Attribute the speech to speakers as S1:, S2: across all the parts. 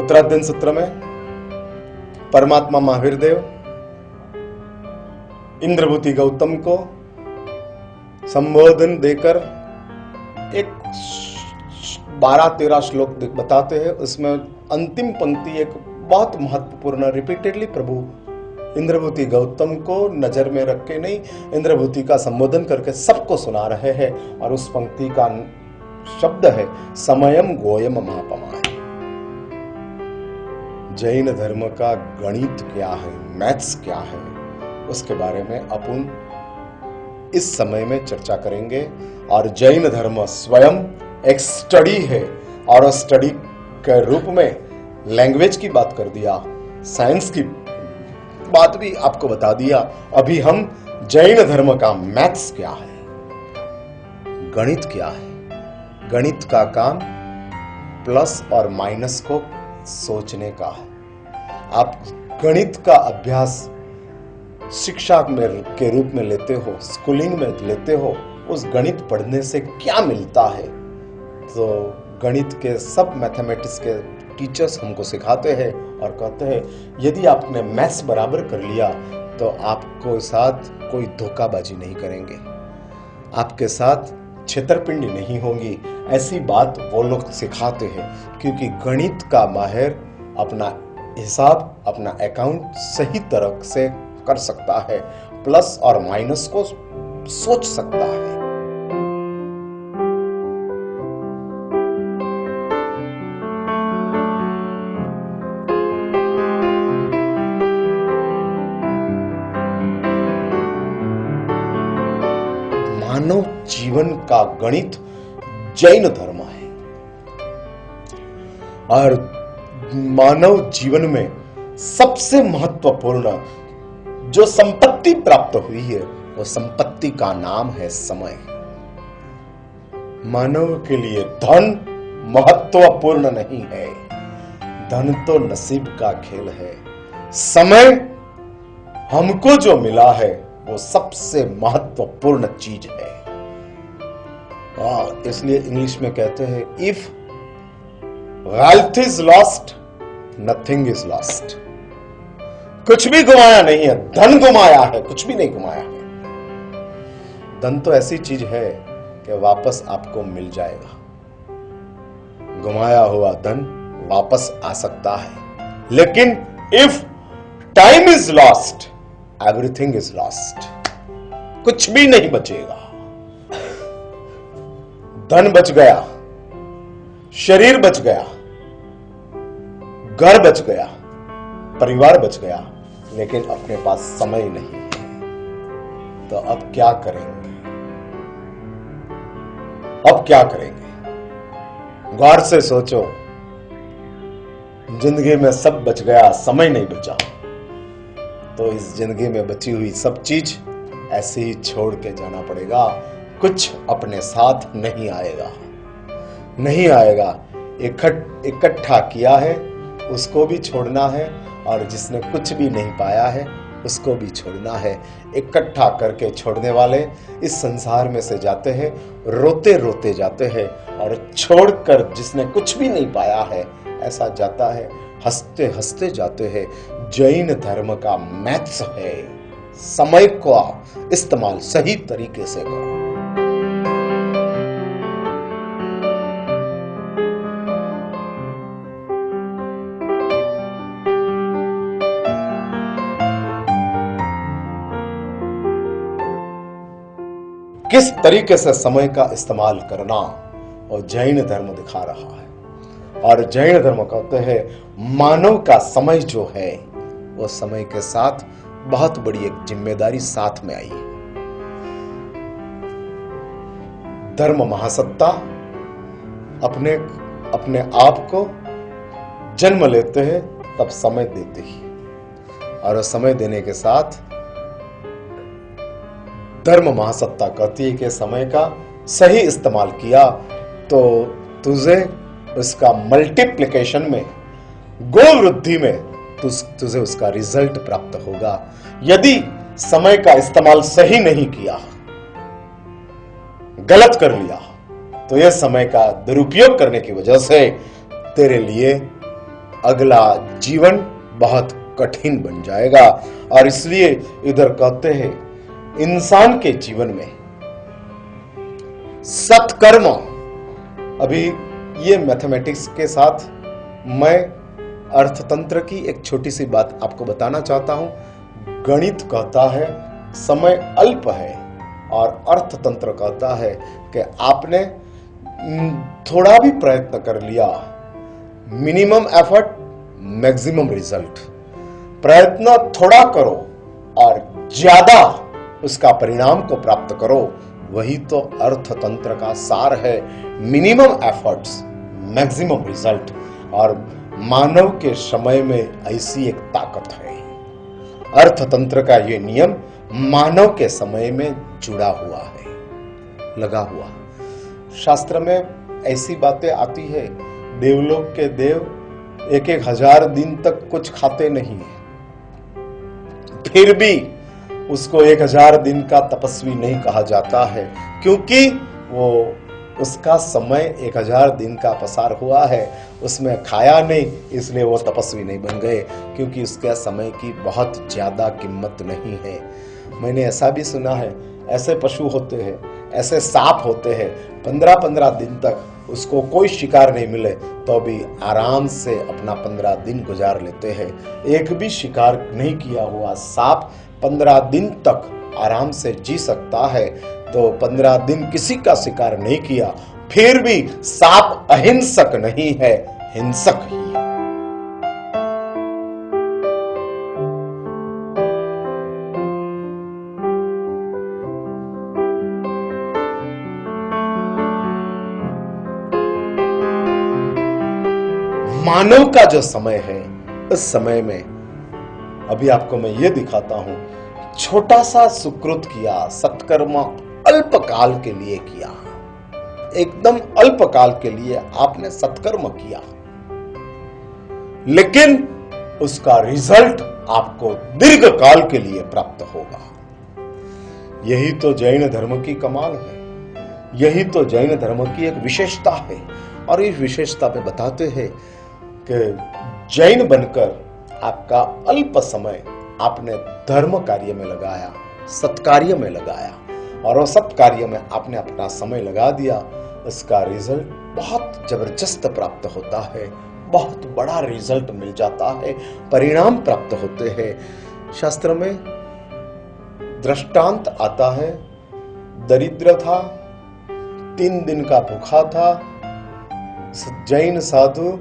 S1: उत्तराधीन सूत्र में परमात्मा महावीर देव इंद्रभूति गौतम को संबोधन देकर एक 12-13 श्लोक बताते हैं। उसमें अंतिम पंक्ति एक बहुत महत्वपूर्ण, रिपीटेडली प्रभु इंद्रभूति गौतम को नजर में रख के नहीं, इंद्रभूति का संबोधन करके सबको सुना रहे हैं। और उस पंक्ति का शब्द है समयम गोयम महापमाय। जैन धर्म का गणित क्या है, मैथ्स क्या है, उसके बारे में अपन इस समय में चर्चा करेंगे। और जैन धर्म स्वयं एक स्टडी है, और स्टडी के रूप में लैंग्वेज की बात कर दिया, साइंस की बात भी आपको बता दिया। अभी हम जैन धर्म का मैथ्स क्या है, गणित क्या है। गणित का काम प्लस और माइनस को सोचने का है। आप गणित का अभ्यास शिक्षा में के रूप में लेते हो, स्कूलिंग में लेते हो, उस गणित पढ़ने से क्या मिलता है। तो गणित के सब मैथमेटिक्स के टीचर्स हमको सिखाते हैं और कहते हैं यदि आपने मैथ्स बराबर कर लिया तो आपको साथ कोई धोखाबाजी नहीं करेंगे, आपके साथ छेतरपिंडी नहीं होगी। ऐसी बात वो लोग सिखाते हैं, क्योंकि गणित का माहिर अपना हिसाब, अपना अकाउंट सही तरह से कर सकता है, प्लस और माइनस को सोच सकता है। मानव जीवन का गणित जैन धर्म है, और मानव जीवन में सबसे महत्वपूर्ण जो संपत्ति प्राप्त हुई है, वो संपत्ति का नाम है समय। मानव के लिए धन महत्वपूर्ण नहीं है, धन तो नसीब का खेल है। समय हमको जो मिला है वो सबसे महत्वपूर्ण चीज है। इसलिए इंग्लिश में कहते हैं if wealth is lost nothing is lost. कुछ भी गुमाया नहीं है, धन गुमाया है, कुछ भी नहीं गुमाया है। धन तो ऐसी चीज है कि वापस आपको मिल जाएगा। गुमाया हुआ धन वापस आ सकता है, लेकिन if time is lost everything is lost. कुछ भी नहीं बचेगा। धन बच गया, शरीर बच गया, घर बच गया, परिवार बच गया, लेकिन अपने पास समय नहीं है। तो अब क्या करेंगे? अब क्या करेंगे? गौर से सोचो। जिंदगी में सब बच गया, समय नहीं बचा, तो इस जिंदगी में बची हुई सब चीज ऐसे ही छोड़ के जाना पड़ेगा। कुछ अपने साथ नहीं आएगा, नहीं आएगा। इकट्ठा किया है उसको भी छोड़ना है, और जिसने कुछ भी नहीं पाया है उसको भी छोड़ना है। इकट्ठा करके छोड़ने वाले इस संसार में से जाते हैं, रोते रोते जाते हैं, और छोड़कर जिसने कुछ भी नहीं पाया है ऐसा जाता है, हंसते हंसते जाते हैं। जैन धर्म का मैथ्स है, समय को इस्तेमाल सही तरीके से करो। किस तरीके से समय का इस्तेमाल करना और जैन धर्म दिखा रहा है। और जैन धर्म कहते हैं मानव का समय जो है वो समय के साथ बहुत बड़ी एक जिम्मेदारी साथ में आई है। धर्म महासत्ता अपने अपने आप को जन्म लेते हैं तब समय देते ही, और समय देने के साथ धर्म महासत्ता कहती है कि समय का सही इस्तेमाल किया तो तुझे उसका मल्टीप्लिकेशन में, गो वृद्धि में तुझे उसका रिजल्ट प्राप्त होगा। यदि समय का इस्तेमाल सही नहीं किया, गलत कर लिया, तो यह समय का दुरुपयोग करने की वजह से तेरे लिए अगला जीवन बहुत कठिन बन जाएगा। और इसलिए इधर कहते हैं इंसान के जीवन में सत्कर्म, अभी ये मैथमेटिक्स के साथ मैं अर्थतंत्र की एक छोटी सी बात आपको बताना चाहता हूं। गणित कहता है समय अल्प है और अर्थतंत्र कहता है कि आपने थोड़ा भी प्रयत्न कर लिया, मिनिमम एफर्ट मैक्सिमम रिजल्ट। प्रयत्न थोड़ा करो और ज्यादा उसका परिणाम को प्राप्त करो, वही तो अर्थतंत्र का सार है। Minimum efforts maximum result. और मानव के समय में ऐसी एक ताकत है, अर्थतंत्र का ये नियम मानव के समय में जुड़ा हुआ है, लगा हुआ। शास्त्र में ऐसी बातें आती है, देवलोक के देव 1,000 दिन तक कुछ खाते नहीं, फिर भी उसको 1,000 दिन का तपस्वी नहीं कहा जाता है, क्योंकि वो उसका समय 1,000 दिन का पसार हुआ है, उसमें खाया नहीं, इसलिए वो तपस्वी नहीं बन गए, क्योंकि उसके समय की बहुत ज्यादा कीमत नहीं है। मैंने ऐसा भी सुना है, ऐसे पशु होते हैं, ऐसे सांप होते हैं, 15-15 दिन तक उसको कोई शिकार नहीं मिले तो भी आराम से अपना 15 दिन गुजार लेते हैं। एक भी शिकार नहीं किया हुआ सांप 15 दिन तक आराम से जी सकता है, तो 15 दिन किसी का शिकार नहीं किया, फिर भी सांप अहिंसक नहीं है, हिंसक ही है। मानव का जो समय है, इस समय में अभी आपको मैं ये दिखाता हूं, छोटा सा सुकृत किया, सत्कर्म अल्प काल के लिए किया, एकदम अल्प काल के लिए आपने सत्कर्म किया, लेकिन उसका रिजल्ट आपको दीर्घ काल के लिए प्राप्त होगा। यही तो जैन धर्म की कमाल है, यही तो जैन धर्म की एक विशेषता है। और इस विशेषता में बताते हैं कि जैन बनकर आपका अल्प समय आपने धर्म कार्य में लगाया, सत्कार्य में लगाया, और वो सत्कार्य में आपने अपना समय लगा दिया, इसका रिजल्ट बहुत जबरदस्त प्राप्त होता है, बहुत बड़ा रिजल्ट मिल जाता है, परिणाम प्राप्त होते हैं। शास्त्र में दृष्टांत आता है, दरिद्र था, 3 दिन का भूखा था, जैन साधु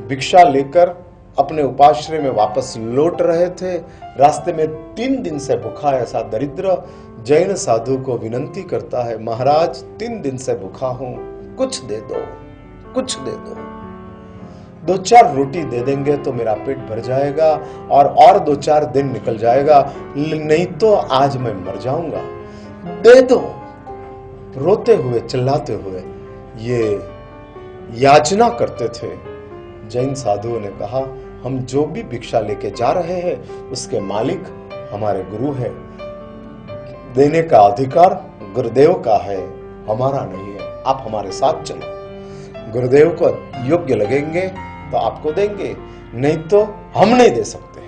S1: भिक्षा लेकर अपने उपाश्रय में वापस लौट रहे थे। रास्ते में 3 दिन से भूखा ऐसा दरिद्र जैन साधु को विनंती करता है, महाराज 3 दिन से भूखा हूं, कुछ दे दो, कुछ दे दो, 2-4 रोटी दे देंगे तो मेरा पेट भर जाएगा और 2-4 दिन निकल जाएगा, नहीं तो आज मैं मर जाऊंगा, दे दो। रोते हुए चिल्लाते हुए ये याचना करते थे। जैन साधुओं ने कहा, हम जो भी भिक्षा लेके जा रहे हैं उसके मालिक हमारे गुरु है, देने का अधिकार गुरुदेव का है, हमारा नहीं है, आप हमारे साथ चलो, गुरुदेव को योग्य लगेंगे तो आपको देंगे, नहीं तो हम नहीं दे सकते।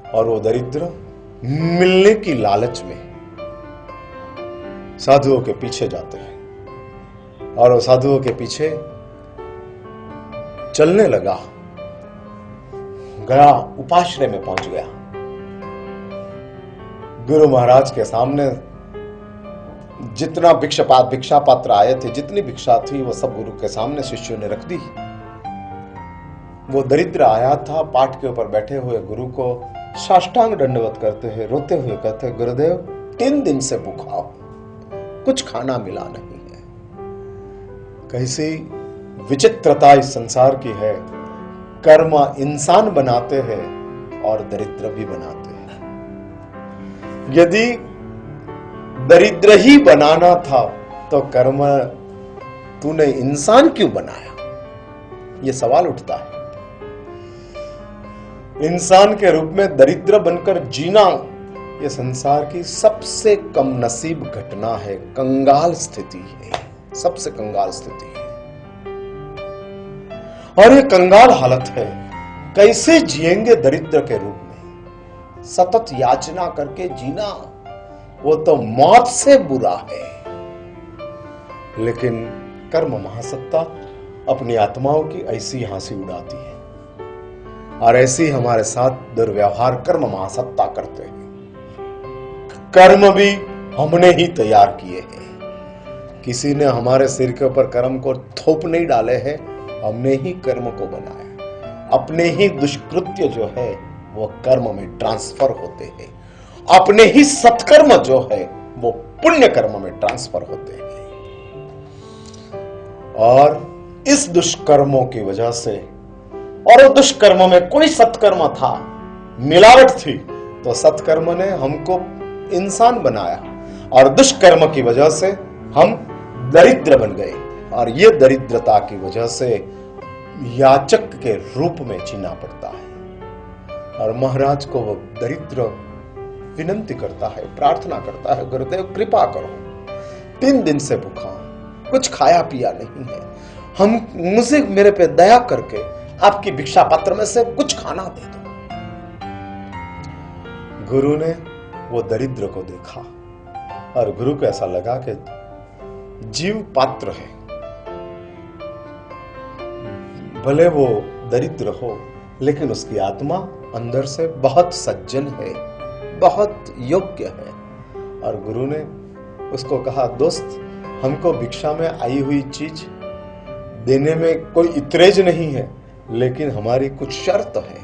S1: और वो दरिद्र मिलने की लालच में साधुओं के पीछे जाते हैं और वो साधुओं के पीछे चलने लगा, गया, उपाश्रय में पहुंच गया। गुरु महाराज के सामने जितना भिक्षा पात्र आए थे, जितनी भिक्षा थी वो सब गुरु के सामने शिष्यों ने रख दी। वो दरिद्र आया था, पाट के ऊपर बैठे हुए गुरु को साष्टांग दंडवत करते हैं, रोते हुए कहते हैं, गुरुदेव 3 दिन से भूखा हूं, कुछ खाना मिला नहीं है। कैसी विचित्रता इस संसार की है, कर्म इंसान बनाते हैं और दरिद्र भी बनाते हैं। यदि दरिद्र ही बनाना था तो कर्म तूने इंसान क्यों बनाया, यह सवाल उठता है। इंसान के रूप में दरिद्र बनकर जीना यह संसार की सबसे कम नसीब घटना है, कंगाल स्थिति है, सबसे कंगाल स्थिति है। और ये कंगाल हालत है, कैसे जिएंगे दरिद्र के रूप में? सतत याचना करके जीना वो तो मौत से बुरा है। लेकिन कर्म महासत्ता अपनी आत्माओं की ऐसी हंसी उड़ाती है और ऐसी हमारे साथ दुर्व्यवहार कर्म महासत्ता करते हैं। कर्म भी हमने ही तैयार किए हैं, किसी ने हमारे सिर के ऊपर कर्म को थोप नहीं डाले हैं, हमने ही कर्म को बनाया। अपने ही दुष्कृत्य जो है वो कर्म में ट्रांसफर होते हैं, अपने ही सत्कर्म जो है वो पुण्य कर्म में ट्रांसफर होते हैं। और इस दुष्कर्मों की वजह से, और दुष्कर्म में कोई सत्कर्म था, मिलावट थी, तो सत्कर्म ने हमको इंसान बनाया और दुष्कर्म की वजह से हम दरिद्र बन गए। और ये दरिद्रता की वजह से याचक के रूप में जीना पड़ता है। और महाराज को वो दरिद्र विनंती करता है, प्रार्थना करता है, गुरुदेव कृपा करो, 3 दिन से भूखा हूं, कुछ खाया पिया नहीं है, मुझे मेरे पे दया करके आपकी भिक्षा पात्र में से कुछ खाना दे दो। गुरु ने वो दरिद्र को देखा और गुरु को ऐसा लगा कि जीव पात्र है, भले वो दरिद्र हो लेकिन उसकी आत्मा अंदर से बहुत सज्जन है, बहुत योग्य है। और गुरु ने उसको कहा, दोस्त हमको भिक्षा में आई हुई चीज देने में कोई इतरेज नहीं है, लेकिन हमारी कुछ शर्त है।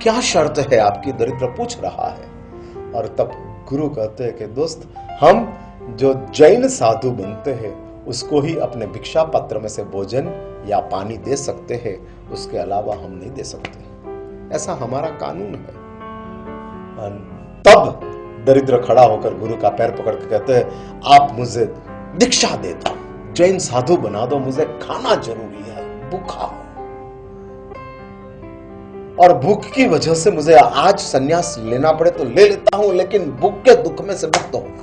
S1: क्या शर्त है आपकी? दरिद्र पूछ रहा है। और तब गुरु कहते हैं कि दोस्त हम जो जैन साधु बनते हैं उसको ही अपने भिक्षा पत्र में से भोजन या पानी दे सकते हैं, उसके अलावा हम नहीं दे सकते, ऐसा हमारा कानून है। तब दरिद्र खड़ा होकर गुरु का पैर पकड़ के कहते हैं, आप मुझे दीक्षा दे दो, जैन साधु बना दो, मुझे खाना जरूरी है, भूखा हूं और भूख की वजह से मुझे आज संन्यास लेना पड़े तो ले लेता हूं, लेकिन भूख के दुख में से मुक्त होना है।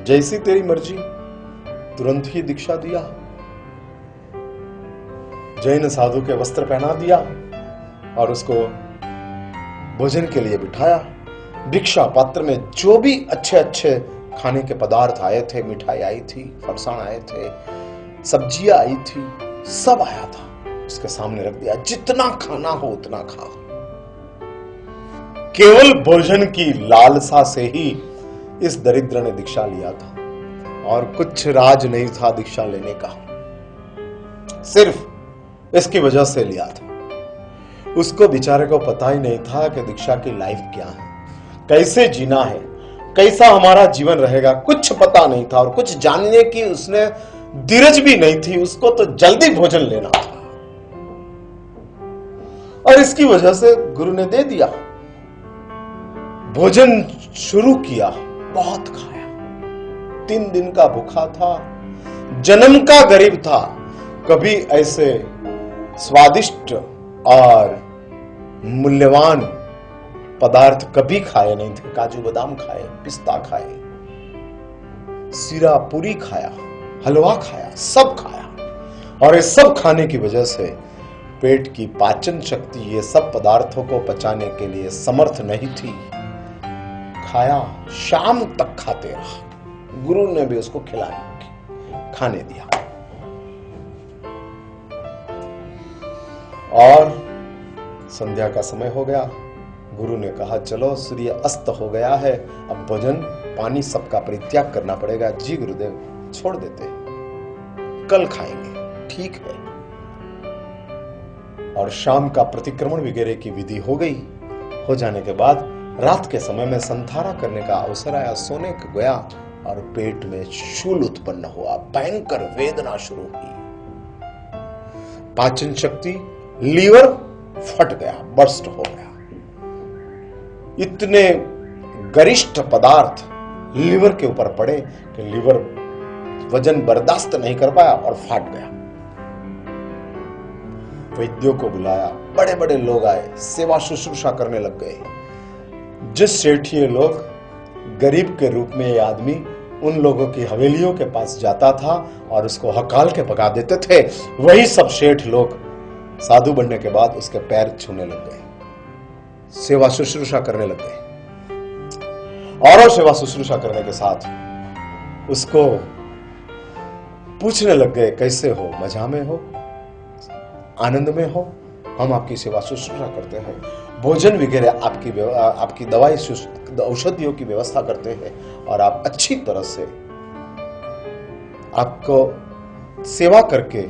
S1: जैसी तेरी मर्जी, तुरंत ही दीक्षा दिया, जैन साधु के वस्त्र पहना दिया और उसको भोजन के लिए बिठाया। भिक्षा पात्र में जो भी अच्छे अच्छे खाने के पदार्थ आए थे, मिठाई आई थी, फरसाण आए थे, सब्जियां आई थी, सब आया था, उसके सामने रख दिया। जितना खाना हो उतना खा। केवल भोजन की लालसा से ही इस दरिद्र ने दीक्षा लिया था और कुछ राज नहीं था दीक्षा लेने का, सिर्फ इसकी वजह से लिया था। उसको बेचारे को पता ही नहीं था कि दीक्षा की लाइफ क्या है, कैसे जीना है, कैसा हमारा जीवन रहेगा, कुछ पता नहीं था। और कुछ जानने की उसने धीरज भी नहीं थी, उसको तो जल्दी भोजन लेना था। और इसकी वजह से गुरु ने दे दिया, भोजन शुरू किया, बहुत खाया। 3 दिन का भूखा था, जन्म का गरीब था, कभी ऐसे स्वादिष्ट और मूल्यवान पदार्थ कभी खाए नहीं थे। काजू बादाम खाए, पिस्ता खाए, सीरा पूरी खाया, हलवा खाया, सब खाया। और ये सब खाने की वजह से पेट की पाचन शक्ति ये सब पदार्थों को पचाने के लिए समर्थ नहीं थी। खाया, शाम तक खाते रहा। गुरु ने भी उसको खाने दिया। और संध्या का समय हो गया। गुरु ने कहा, चलो सूर्य अस्त हो गया है, अब भोजन पानी सबका परित्याग करना पड़ेगा। जी गुरुदेव, छोड़ देते हैं, कल खाएंगे, ठीक है। और शाम का प्रतिक्रमण वगैरह की विधि हो गई। हो जाने के बाद रात के समय में संधारा करने का अवसर आया, सोने को गया और पेट में शूल उत्पन्न हुआ, भयंकर वेदना शुरू हुई। पाचन शक्ति, लीवर फट गया, बर्स्ट हो गया। इतने गरिष्ठ पदार्थ लीवर के ऊपर पड़े कि लीवर वजन बर्दाश्त नहीं कर पाया और फाट गया। वैद्यों को बुलाया, बड़े बड़े लोग आए, सेवा शुश्रूषा करने लग गए। जिस सेठ ये लोग गरीब के रूप में ये आदमी उन लोगों की हवेलियों के पास जाता था और उसको हकाल के भगा देते थे, वही सब शेठ लोग साधु बनने के बाद उसके पैर छूने लग गए, सेवा शुश्रूषा करने लग गए, और सेवा शुश्रूषा करने के साथ उसको पूछने लग गए, कैसे हो, मजा में हो, आनंद में हो, हम आपकी सेवा शुश्रूषा करते हैं, भोजन वगैरह आपकी दवाई औषधियों की व्यवस्था करते हैं और आप अच्छी तरह से आपको सेवा करके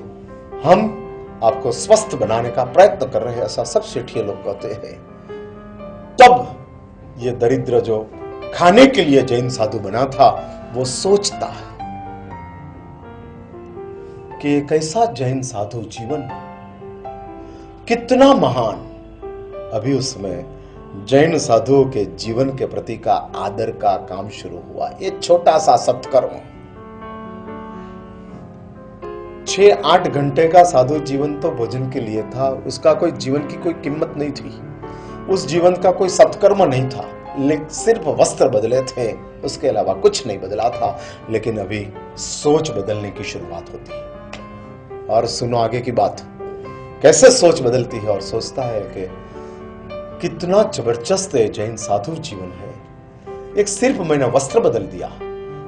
S1: हम आपको स्वस्थ बनाने का प्रयत्न कर रहे हैं, ऐसा सब सेठिए लोग कहते हैं। तब ये दरिद्र जो खाने के लिए जैन साधु बना था, वो सोचता है कि एक ऐसा जैन साधु जीवन कितना महान। अभी उसमें जैन साधुओं के जीवन के प्रति का आदर का काम शुरू हुआ। ये छोटा सा सत्कर्म, 6-8 घंटे का साधु जीवन तो भोजन के लिए था, उसका कोई जीवन की कोई कीमत नहीं थी, उस जीवन का कोई सत्कर्म नहीं था, सिर्फ वस्त्र बदले थे, उसके अलावा कुछ नहीं बदला था। लेकिन अभी सोच बदलने की शुरुआत होती। और सुनो आगे की बात, कैसे सोच बदलती है और सोचता है कि कितना जबरदस्त जैन साधु जीवन है। एक सिर्फ मैंने वस्त्र बदल दिया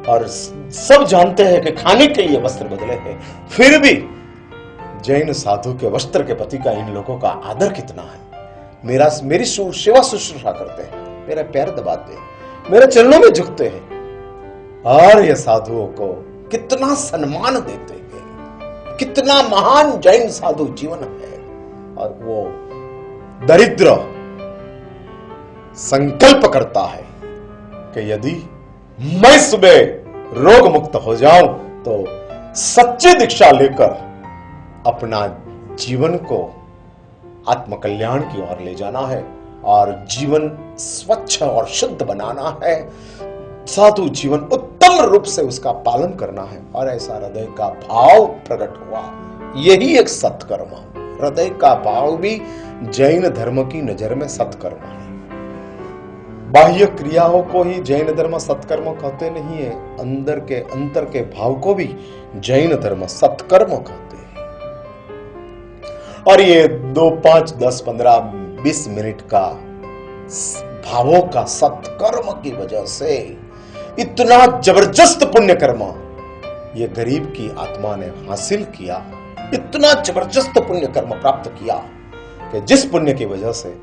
S1: और सब जानते हैं कि खाने के लिए वस्त्र बदले हैं, फिर भी जैन साधु के वस्त्र के प्रति का इन लोगों का आदर कितना है। मेरी सेवा शुश्रूषा करते हैं, मेरे पैर दबाते हैं, मेरे चरणों में झुकते हैं, और ये साधुओं को कितना सम्मान देते हैं। कितना महान जैन साधु जीवन है। और वो दरिद्र संकल्प करता है कि यदि मैं सुबह रोग मुक्त हो जाऊं तो सच्ची दीक्षा लेकर अपना जीवन को आत्मकल्याण की ओर ले जाना है और जीवन स्वच्छ और शुद्ध बनाना है, साधु जीवन उत्तम रूप से उसका पालन करना है। और ऐसा हृदय का भाव प्रकट हुआ, यही एक सत्कर्म। हृदय का भाव भी जैन धर्म की नजर में सत्कर्म है। बाह्य क्रियाओं को ही जैन धर्म सत्कर्म कहते नहीं है, अंतर के भाव को भी जैन धर्म सत्कर्म कहते हैं। और ये 2, 5, 10, 15, 20 मिनट का भावों का सत्कर्म की वजह से इतना जबरदस्त पुण्य कर्म ये गरीब की आत्मा ने हासिल किया। इतना जबरदस्त पुण्य कर्म प्राप्त किया कि जिस पुण्य की वजह से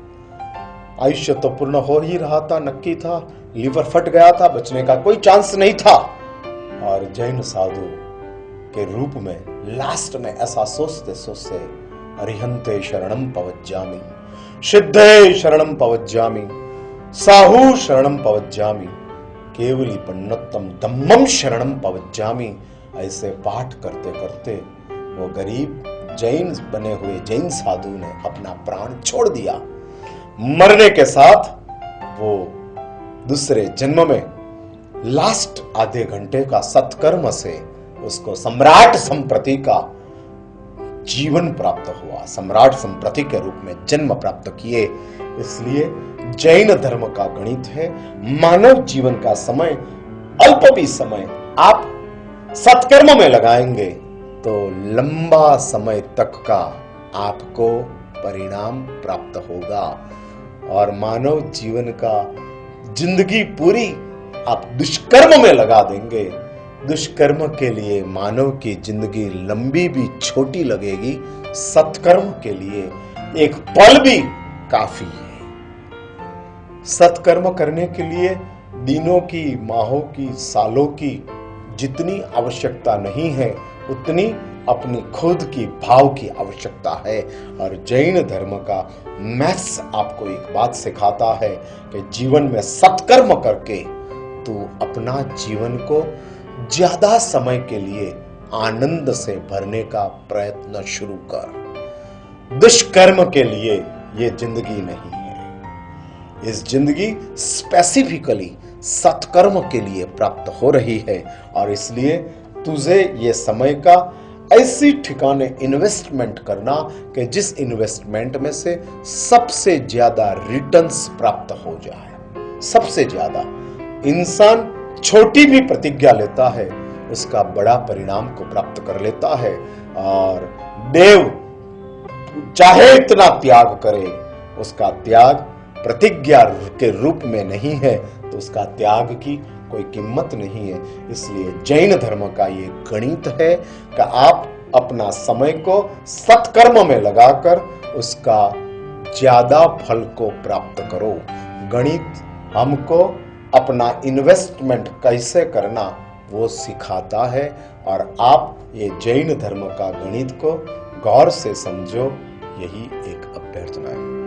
S1: आयुष्य तो पूर्ण हो ही रहा था, नक्की था, लीवर फट गया था, बचने का कोई चांस नहीं था। और जैन साधु के रूप में लास्ट में ऐसा सोचते सोचते अरिहंते शरणम पवज्जामि, सिद्धे शरणम पवज्जामि, साहू शरणम पवज्जामि, केवली पन्नतम धम्मम शरणम पवज्जामि, ऐसे पाठ करते करते वो गरीब जैन बने हुए जैन साधु ने अपना प्राण छोड़ दिया। मरने के साथ वो दूसरे जन्म में लास्ट आधे घंटे का सत्कर्म से उसको सम्राट संप्रति का जीवन प्राप्त हुआ, सम्राट संप्रति के रूप में जन्म प्राप्त किए। इसलिए जैन धर्म का गणित है, मानव जीवन का समय अल्प भी समय आप सत्कर्म में लगाएंगे तो लंबा समय तक का आपको परिणाम प्राप्त होगा। और मानव जीवन का जिंदगी पूरी आप दुष्कर्म में लगा देंगे, दुष्कर्म के लिए मानव की जिंदगी लंबी भी छोटी लगेगी, सत्कर्म के लिए एक पल भी काफी है। सत्कर्म करने के लिए दिनों की, माहों की, सालों की जितनी आवश्यकता नहीं है उतनी अपनी खुद की भाव की आवश्यकता है। और जैन धर्म का मैथ्स आपको एक बात सिखाता है कि जीवन में सत्कर्म करके तू अपना जीवन को ज्यादा समय के लिए आनंद से भरने का प्रयत्न शुरू कर। दुष्कर्म के लिए ये जिंदगी नहीं है, इस जिंदगी स्पेसिफिकली सत्कर्म के लिए प्राप्त हो रही है। और इसलिए तुझे ये समय का ऐसी ठिकाने इन्वेस्टमेंट करना कि जिस इन्वेस्टमेंट में से सबसे ज्यादा रिटर्न्स प्राप्त हो जाए। सबसे ज्यादा इंसान छोटी भी प्रतिज्ञा लेता है उसका बड़ा परिणाम को प्राप्त कर लेता है। और देव चाहे इतना त्याग करे, उसका त्याग प्रतिज्ञा के रूप में नहीं है, तो उसका त्याग की कोई कीमत नहीं है। इसलिए जैन धर्म का ये गणित है कि आप अपना समय को सत्कर्म में लगाकर उसका ज्यादा फल को प्राप्त करो। गणित हमको अपना इन्वेस्टमेंट कैसे करना वो सिखाता है, और आप ये जैन धर्म का गणित को गौर से समझो, यही एक अभ्यर्थना है।